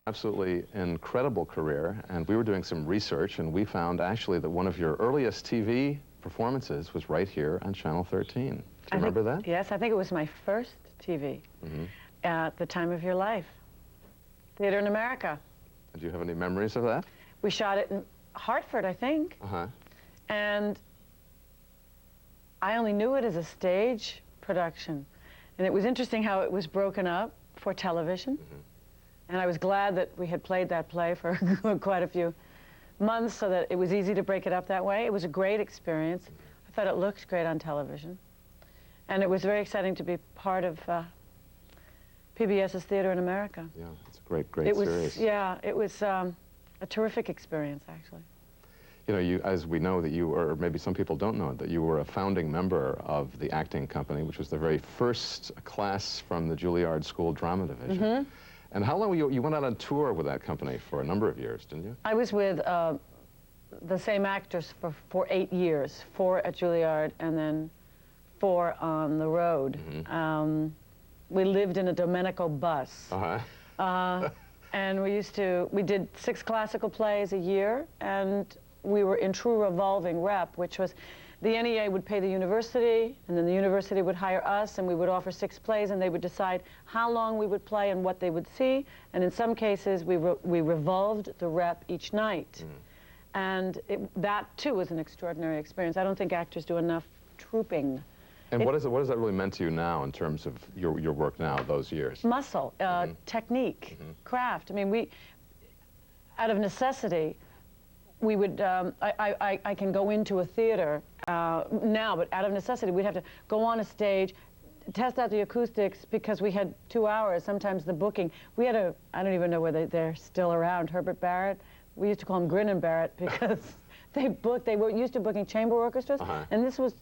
Absolutely incredible career, and we were doing some research, and we found actually that one of your earliest TV performances was right here on Channel 13. Do you remember that? Yes, I think it was my first TV at the time of your life. Theater in America. Do you have any memories of that? We shot it in Hartford, I think. And I only knew it as a stage production. And it was interesting how it was broken up for television. And I was glad that we had played that play for quite a few months so that it was easy to break it up that way. It was a great experience. I thought it looked great on television. And it was very exciting to be part of PBS's Theater in America. Yeah, it's a great series. Yeah, it was a terrific experience, actually. You know, as we know that you were, or maybe some people don't know, that you were a founding member of the acting company, which was the very first class from the Julliard School Drama Division. And how long you went out on tour with that company for a number of years, didn't you? I was with the same actors for 8 years, 4 at Julliard and then 4 on the road. We lived in a Domenico bus. And we did 6 classical plays a year, and we were in true revolving rep, which was the NEA would pay the university, and then the university would hire us, and we would offer 6 plays, and they would decide how long we would play and what they would see. And in some cases, we revolved the rep each night. And that, too, was an extraordinary experience. I don't think actors do enough trouping. And what has that really meant to you now in terms of your work now, those years? Muscle, technique, craft. I mean, out of necessity, we would, I can go into a theater now, but out of necessity, we'd have to go on a stage, test out the acoustics, because we had 2 hours, sometimes the booking. We had I don't even know whether they're still around, Herbert Barrett. We used to call him Grin and Barrett because they were used to booking chamber orchestras, and this was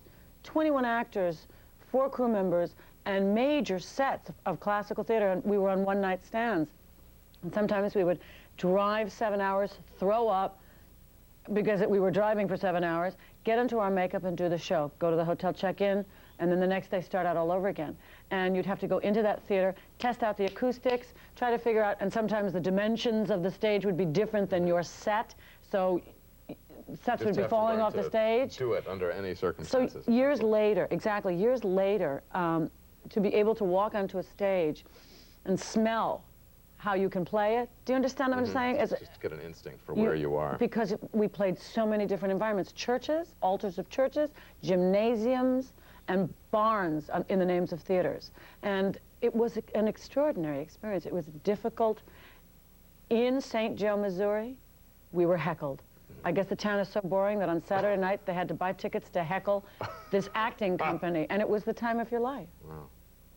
21 actors, 4 crew members, and major sets of classical theater, and we were on one-night stands. And sometimes we would drive 7 hours, throw up, because we were driving for 7 hours, get into our makeup and do the show, go to the hotel, check in, and then the next day start out all over again. And you'd have to go into that theater, test out the acoustics, try to figure out, and sometimes the dimensions of the stage would be different than your set, so sets would be falling off the stage. Do it under any circumstances. So years later, exactly, years later, to be able to walk onto a stage and smell how you can play it. Do you understand what I'm saying? Just get an instinct for where you are. Because we played so many different environments. Churches, altars of churches, gymnasiums, and barns in the names of theaters. And it was an extraordinary experience. It was difficult. In St. Joe, Missouri, we were heckled. I guess the town is so boring that on Saturday night they had to buy tickets to heckle this acting company, and it was the time of your life. Wow.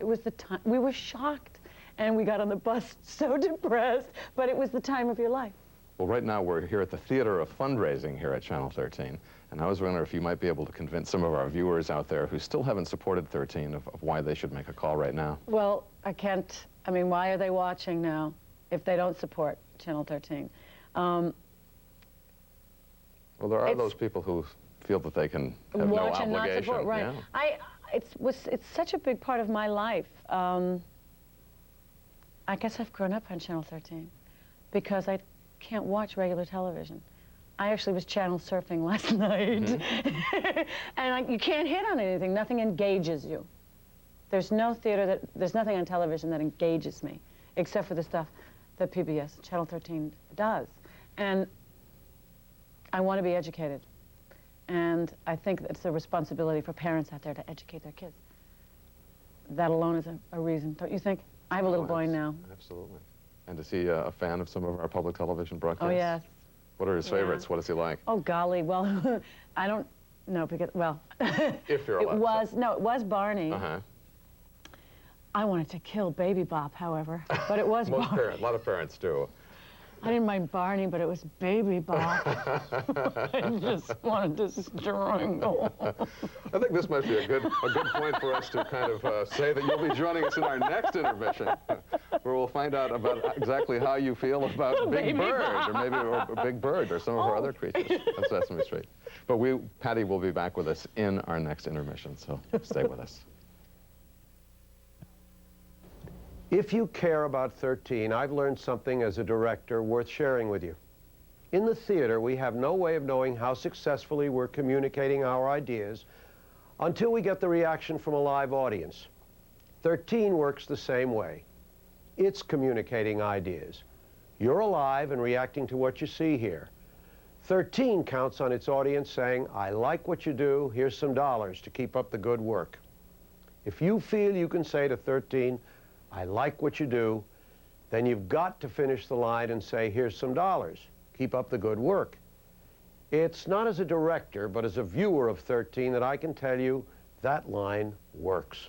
It was the time. We were shocked, and we got on the bus so depressed, but it was the time of your life. Well, right now we're here at the Theater of Fundraising here at Channel 13, and I was wondering if you might be able to convince some of our viewers out there who still haven't supported 13 of why they should make a call right now. Well, I can't. I mean, why are they watching now if they don't support Channel 13? Well, there are those people who feel that they can have no obligation. Not support, right. Yeah. It's such a big part of my life. I guess I've grown up on Channel 13 because I can't watch regular television. I actually was channel surfing last night. And you can't hit on anything. Nothing engages you. There's no theater there's nothing on television that engages me, except for the stuff that PBS, Channel 13 does. And I want to be educated. And I think it's a responsibility for parents out there to educate their kids. That alone is a reason, don't you think? I have a little boy now. Absolutely. And is he a fan of some of our public television broadcasts? Oh, yes. What are his favorites? What is he like? Oh, golly, well, I don't know, because, well. If you're allowed. It was Barney. I wanted to kill Baby Bop, however, but it was Barney. A lot of parents do. I didn't mind Barney, but it was Baby Bop. I just wanted to strangle. I think this might be a good point for us to kind of say that you'll be joining us in our next intermission, where we'll find out about exactly how you feel about Big Bird, or maybe Big Bird, or some of our other creatures on Sesame Street. But Patti will be back with us in our next intermission, so stay with us. If you care about 13, I've learned something as a director worth sharing with you. In the theater, we have no way of knowing how successfully we're communicating our ideas until we get the reaction from a live audience. 13 works the same way. It's communicating ideas. You're alive and reacting to what you see here. 13 counts on its audience saying, I like what you do, here's some dollars to keep up the good work. If you feel you can say to 13, I like what you do, then you've got to finish the line and say, here's some dollars. Keep up the good work. It's not as a director, but as a viewer of 13 that I can tell you that line works.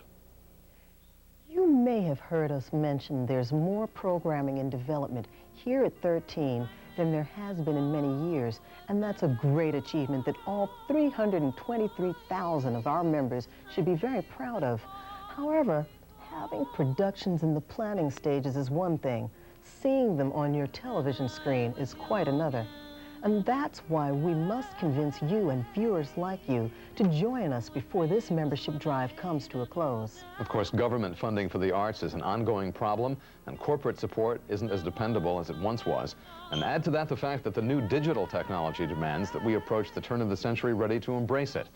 You may have heard us mention there's more programming and development here at 13 than there has been in many years, and that's a great achievement that all 323,000 of our members should be very proud of. However, having productions in the planning stages is one thing. Seeing them on your television screen is quite another. And that's why we must convince you and viewers like you to join us before this membership drive comes to a close. Of course, government funding for the arts is an ongoing problem, and corporate support isn't as dependable as it once was. And add to that the fact that the new digital technology demands that we approach the turn of the century ready to embrace it.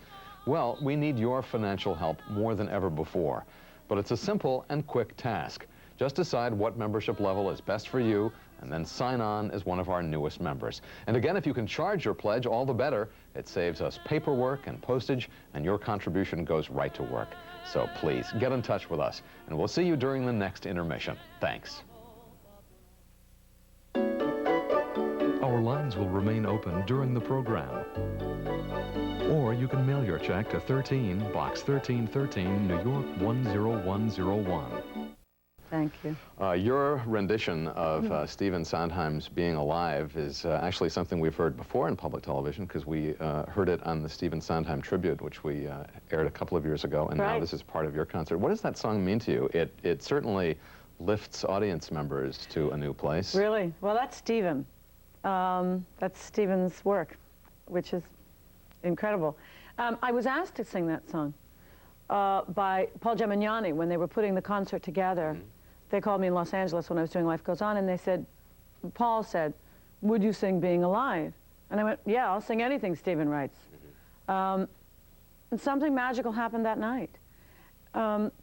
Well, we need your financial help more than ever before. But it's a simple and quick task. Just decide what membership level is best for you, and then sign on as one of our newest members. And again, if you can charge your pledge, all the better. It saves us paperwork and postage, and your contribution goes right to work. So please, get in touch with us, and we'll see you during the next intermission. Thanks. Our lines will remain open during the program. Or you can mail your check to 13, Box 1313, New York 10101. Thank you. Your rendition of Stephen Sondheim's Being Alive is actually something we've heard before in public television, because we heard it on the Stephen Sondheim tribute, which we aired a couple of years ago, and now this is part of your concert. What does that song mean to you? It certainly lifts audience members to a new place. Really? Well, that's Stephen. That's Stephen's work, which is incredible. I was asked to sing that song by Paul Gemignani when they were putting the concert together. They called me in Los Angeles when I was doing Life Goes On, and they said, Paul said, would you sing Being Alive? And I went, yeah, I'll sing anything Stephen writes. And something magical happened that night.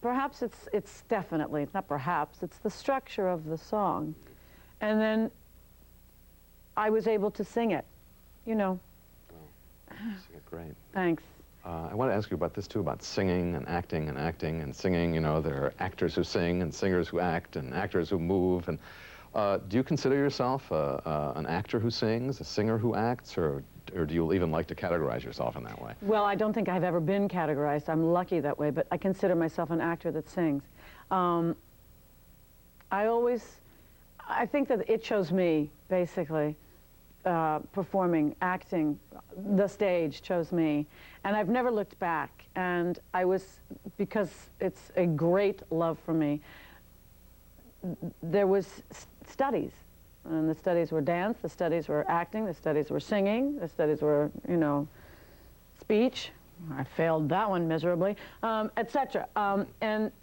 Perhaps it's definitely, not perhaps, it's the structure of the song. And then I was able to sing it, you know. Oh, sing it great. Thanks. I want to ask you about this, too, about singing and acting and singing. You know, there are actors who sing and singers who act and actors who move. And do you consider yourself an actor who sings, a singer who acts, or do you even like to categorize yourself in that way? Well, I don't think I've ever been categorized. I'm lucky that way, but I consider myself an actor that sings. I think that it chose me, basically. Performing, acting, the stage chose me. And I've never looked back. And because it's a great love for me, there was studies. And the studies were dance, the studies were acting, the studies were singing, the studies were, you know, speech. I failed that one miserably, etc. And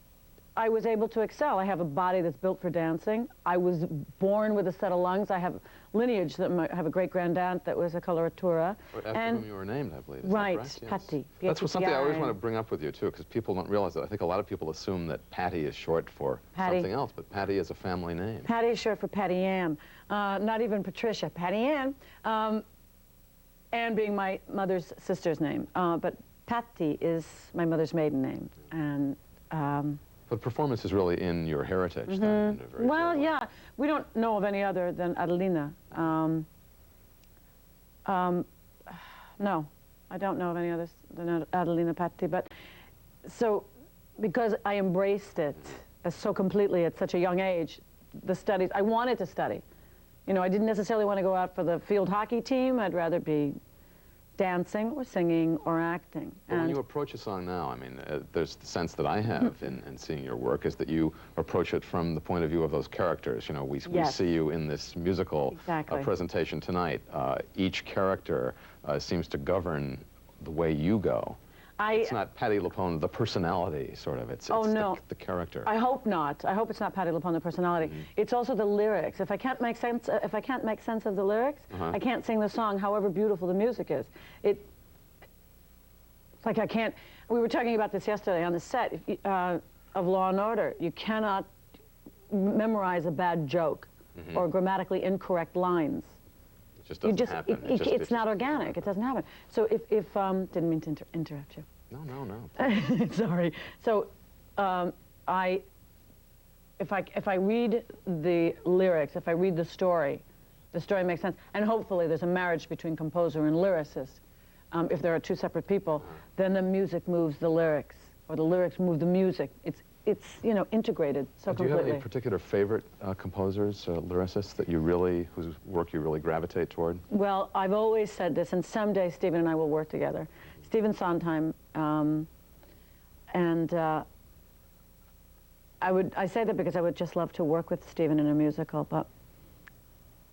I was able to excel. I have a body that's built for dancing. I was born with a set of lungs. I have lineage that I have a great-granddaunt that was a coloratura. After whom you were named, I believe. Is right, that correct? Yes. Patti. That's something I always want to bring up with you, too, because people don't realize that. I think a lot of people assume that Patti is short for something else, but Patti is a family name. Patti is short for Patty Ann. Not even Patricia, Patty Ann. Ann being my mother's sister's name. But Patti is my mother's maiden name. And but performance is really in your heritage, then. Well, yeah. We don't know of any other than Adelina. No, I don't know of any others than Adelina Patti. But so, because I embraced it so completely at such a young age, the studies, I wanted to study. You know, I didn't necessarily want to go out for the field hockey team. I'd rather be dancing or singing or acting. Well, when you approach a song now, I mean, there's the sense that I have in seeing your work is that you approach it from the point of view of those characters. You know, we see you in this musical presentation tonight. Each character seems to govern the way you go. It's not Patti LuPone, the personality, sort of. It's no. the character. I hope not. I hope it's not Patti LuPone, the personality. It's also the lyrics. If I can't make sense of the lyrics, I can't sing the song, however beautiful the music is. It's like I can't. We were talking about this yesterday on the set of Law and Order. You cannot memorize a bad joke or grammatically incorrect lines. It just doesn't happen. It's not organic. It doesn't happen. So if didn't mean to interrupt you. No. Sorry. So if I read the lyrics, if I read the story makes sense. And hopefully there's a marriage between composer and lyricist. If there are two separate people, then the music moves the lyrics, or the lyrics move the music. It's integrated so completely. Do you have any particular favorite composers, lyricists whose work you really gravitate toward? Well, I've always said this, and someday Stephen and I will work together. Stephen Sondheim, and I say that because I would just love to work with Stephen in a musical, but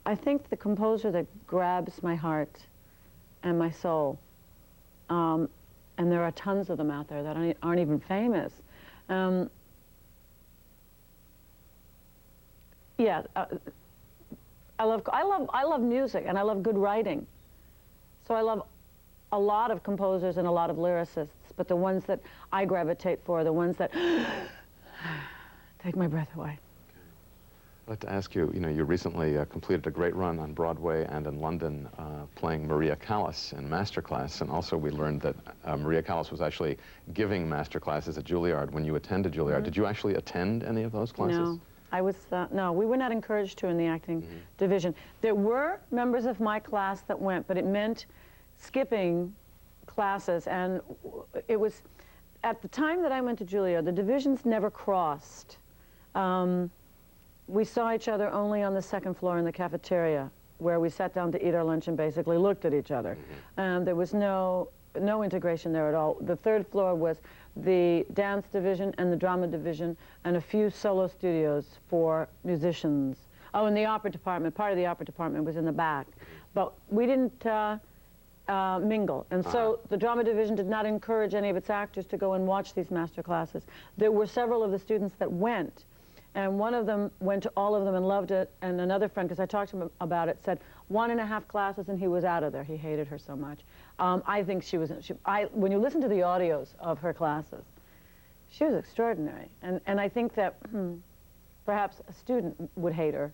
I think the composer that grabs my heart and my soul, and there are tons of them out there that aren't even famous. I love music, and I love good writing. So I love a lot of composers and a lot of lyricists, but the ones that I gravitate for are the ones that take my breath away. I'd like to ask you, you recently completed a great run on Broadway and in London playing Maria Callas in Masterclass, and also we learned that Maria Callas was actually giving masterclasses at Julliard when you attended Julliard. Did you actually attend any of those classes? No. No, we were not encouraged to in the acting division. There were members of my class that went, but it meant skipping classes, and it was, at the time that I went to Julliard, the divisions never crossed. We saw each other only on the second floor in the cafeteria, where we sat down to eat our lunch and basically looked at each other. There was no integration there at all. The third floor was the dance division and the drama division and a few solo studios for musicians. Oh, and the opera department, part of the opera department was in the back. But we didn't mingle. And so the drama division did not encourage any of its actors to go and watch these master classes. There were several of the students that went, and one of them went to all of them and loved it, and another friend, because I talked to him about it, said 1.5 classes and he was out of there. He hated her so much. I think when you listen to the audios of her classes, she was extraordinary. And I think that perhaps a student would hate her,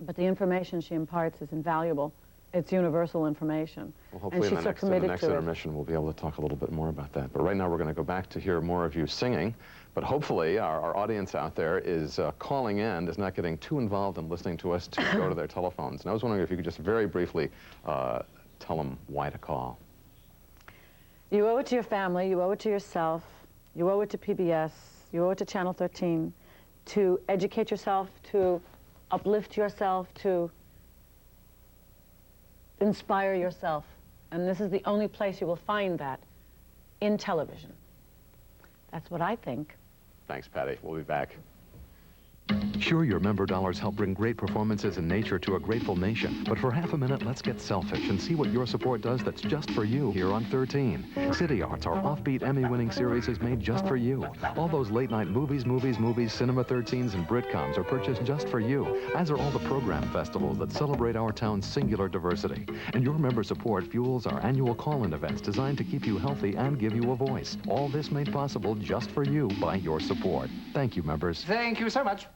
but the information she imparts is invaluable. It's universal information. Well, hopefully in the next intermission we'll be able to talk a little bit more about that. But right now we're going to go back to hear more of you singing. But hopefully our audience out there is calling in, is not getting too involved in listening to us to go to their telephones. And I was wondering if you could just very briefly tell them why to call. You owe it to your family, you owe it to yourself, you owe it to PBS, you owe it to Channel 13 to educate yourself, to uplift yourself, to inspire yourself. And this is the only place you will find that, in television. That's what I think. Thanks, Patti. We'll be back. Sure, your member dollars help bring great performances in nature to a grateful nation. But for half a minute, let's get selfish and see what your support does that's just for you here on 13. City Arts, our offbeat Emmy-winning series, is made just for you. All those late-night movies, Cinema 13s, and Britcoms are purchased just for you, as are all the program festivals that celebrate our town's singular diversity. And your member support fuels our annual call-in events designed to keep you healthy and give you a voice. All this made possible just for you by your support. Thank you, members. Thank you so much.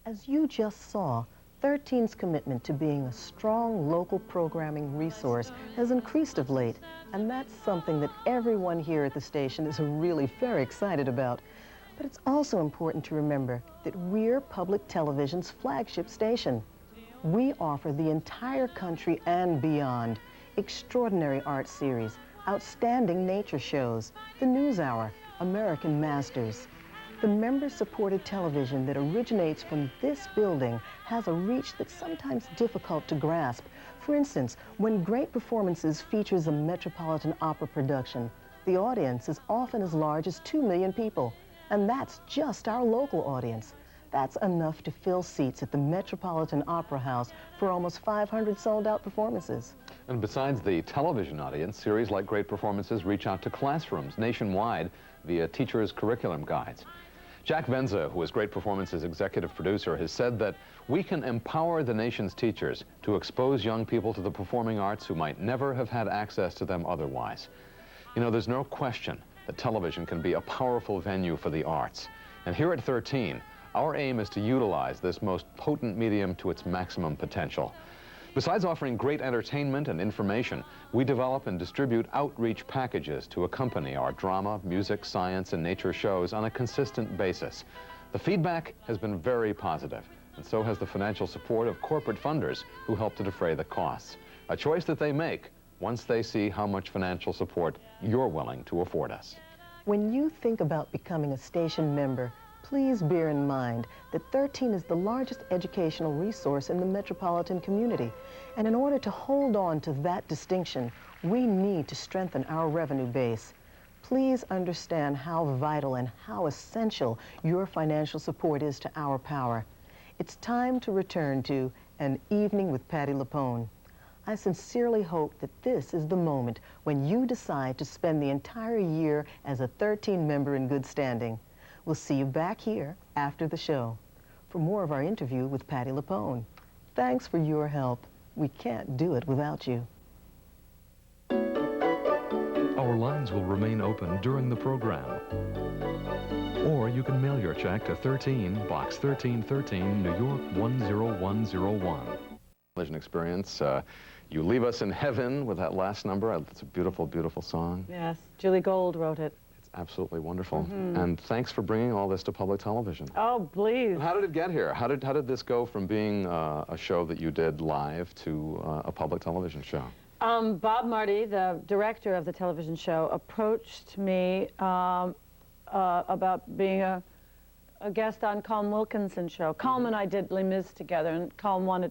As you just saw, 13's commitment to being a strong local programming resource has increased of late, and that's something that everyone here at the station is really very excited about. But it's also important to remember that we're public television's flagship station. We offer the entire country and beyond extraordinary art series, outstanding nature shows, the News Hour, American Masters. The member-supported television that originates from this building has a reach that's sometimes difficult to grasp. For instance, when Great Performances features a Metropolitan Opera production, the audience is often as large as 2 million people, and that's just our local audience. That's enough to fill seats at the Metropolitan Opera House for almost 500 sold-out performances. And besides the television audience, series like Great Performances reach out to classrooms nationwide via teachers' curriculum guides. Jack Venza, who is Great Performances' executive producer, has said that we can empower the nation's teachers to expose young people to the performing arts who might never have had access to them otherwise. You know, there's no question that television can be a powerful venue for the arts. And here at 13, our aim is to utilize this most potent medium to its maximum potential. Besides offering great entertainment and information, we develop and distribute outreach packages to accompany our drama, music, science, and nature shows on a consistent basis. The feedback has been very positive, and so has the financial support of corporate funders who help to defray the costs. A choice that they make once they see how much financial support you're willing to afford us. When you think about becoming a station member, please bear in mind that 13 is the largest educational resource in the metropolitan community. And in order to hold on to that distinction, we need to strengthen our revenue base. Please understand how vital and how essential your financial support is to our power. It's time to return to An Evening with Patti LuPone. I sincerely hope that this is the moment when you decide to spend the entire year as a 13 member in good standing. We'll see you back here after the show for more of our interview with Patti LuPone. Thanks for your help. We can't do it without you. Our lines will remain open during the program. Or you can mail your check to 13, Box 1313, New York 10101. Television experience. You Leave Us in Heaven with that last number. It's a beautiful, beautiful song. Yes, Julie Gold wrote it. It's absolutely wonderful. And thanks for bringing all this to public television. Oh, please. How did it get here? How did this go from being a show that you did live to a public television show? Bob Marty, the director of the television show, approached me about being a guest on Colm Wilkinson's show. Colm and I did Les Mis together, and Colm wanted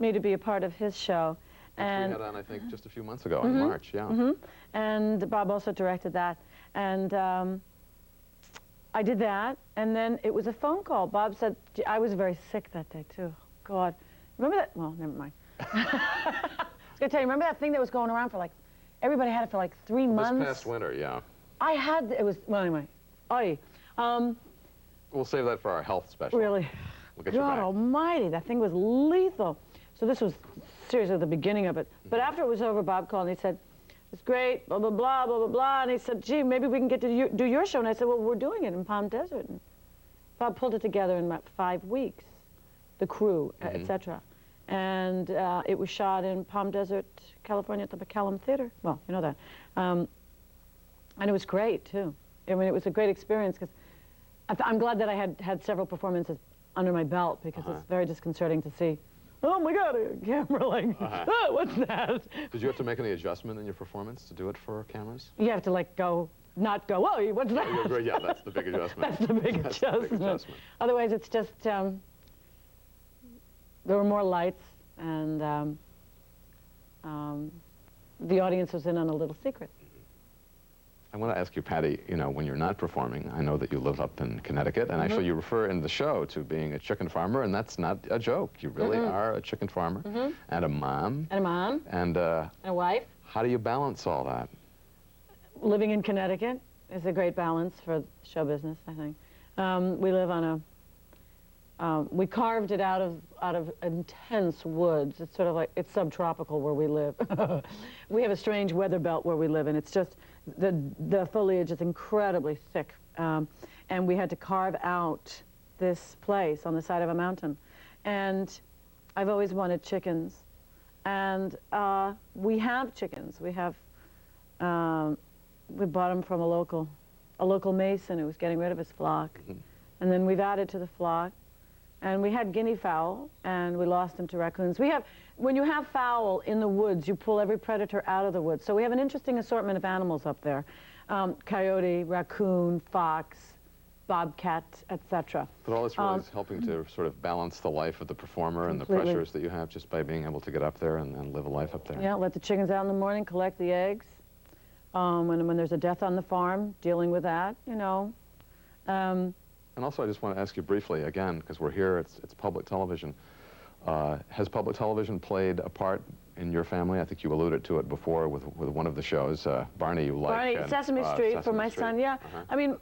me to be a part of his show. And we had on, I think, just a few months ago in March, yeah. And Bob also directed that. And I did that, and then it was a phone call. Bob said, I was very sick that day, too. God. Remember that? Well, never mind. I was going to tell you, remember that thing that was going around for like, everybody had it for like 3 months? This past winter, yeah. I had, it was, well, anyway. We'll save that for our health special. Really? We'll get you God back. almighty, that thing was lethal. So this was seriously at the beginning of it. But after it was over, Bob called and he said, it's great, blah, blah, blah, blah, blah, blah. And he said, gee, maybe we can get to do your show. And I said, well, we're doing it in Palm Desert. And Bob pulled it together in about 5 weeks, the crew, et cetera. And it was shot in Palm Desert, California at the McCallum Theater. Well, you know that. And it was great, too. I mean, it was a great experience because I'm glad that I had several performances under my belt because it's very disconcerting to see, oh my God, a camera like, oh, what's that? Did you have to make any adjustment in your performance to do it for cameras? You have to like go, not go, whoa, what's that? Yeah, that's the big adjustment. That's the big adjustment. Otherwise, it's just, there were more lights and the audience was in on a little secret. I want to ask you, Patti, you know, when you're not performing, I know that you live up in Connecticut, and actually you refer in the show to being a chicken farmer, and that's not a joke. You really are a chicken farmer and a mom. And a mom. And a wife. How do you balance all that? Living in Connecticut is a great balance for show business, I think. We live on we carved it out of intense woods. It's sort of like, it's subtropical where we live. We have a strange weather belt where we live, and it's just, the foliage is incredibly thick. And we had to carve out this place on the side of a mountain. And I've always wanted chickens. And we have chickens. We have, we bought them from a local mason who was getting rid of his flock. And then we've added to the flock. And we had guinea fowl, and we lost them to raccoons. When you have fowl in the woods, you pull every predator out of the woods. So we have an interesting assortment of animals up there. Coyote, raccoon, fox, bobcat, etc. But all this really is helping to sort of balance the life of the performer and the Completely. pressures that you have just by being able to get up there and live a life up there. Yeah, let the chickens out in the morning, collect the eggs. When there's a death on the farm, dealing with that, you know. And also, I just want to ask you briefly, again, because we're here, it's public television. Has public television played a part in your family? I think you alluded to it before with one of the shows. Barney, you like. Barney, and, Sesame Street for Sesame my Street. son, yeah. I mean,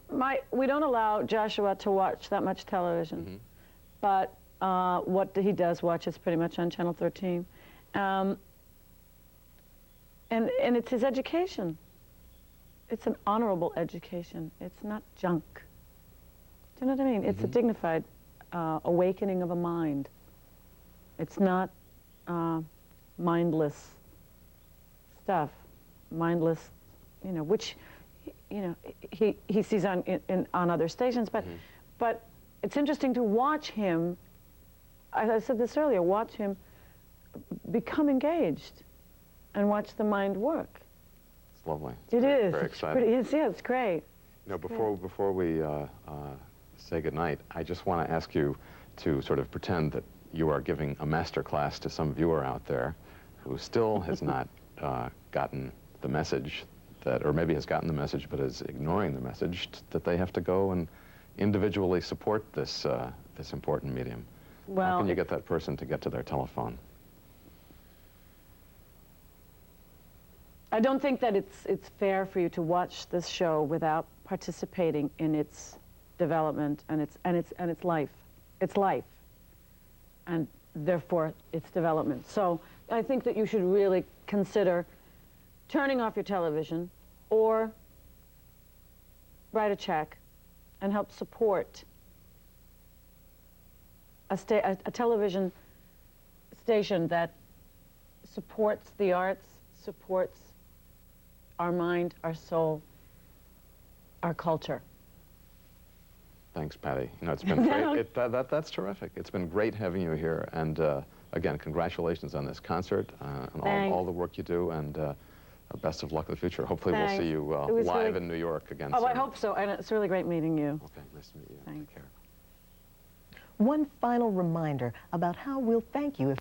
we don't allow Joshua to watch that much television, but what he does watch is pretty much on Channel 13. And it's his education. It's an honorable education. It's not junk. Do you know what I mean? It's a dignified awakening of a mind. It's not mindless stuff, mindless, you know, which, you know, he sees on other stations. But it's interesting to watch him. I said this earlier. Watch him become engaged, and watch the mind work. It's lovely. It is. Very It's exciting. pretty, yeah, it's great. You know, before we say goodnight, I just want to ask you to sort of pretend that you are giving a master class to some viewer out there who still has not gotten the message that, or maybe has gotten the message but is ignoring the message, that they have to go and individually support this this important medium. Well, how can you get that person to get to their telephone? I don't think that it's fair for you to watch this show without participating in its development and its life. It's life, and therefore its development. So I think that you should really consider turning off your television or write a check and help support a television station that supports the arts, supports our mind, our soul, our culture. Thanks, Patti. You know, it's been great. That's terrific. It's been great having you here. And again, congratulations on this concert and all the work you do. And best of luck in the future. Hopefully we'll see you live in New York again soon. I hope so. And it's really great meeting you. Okay, nice to meet you. Thanks. Take care. One final reminder about how we'll thank you if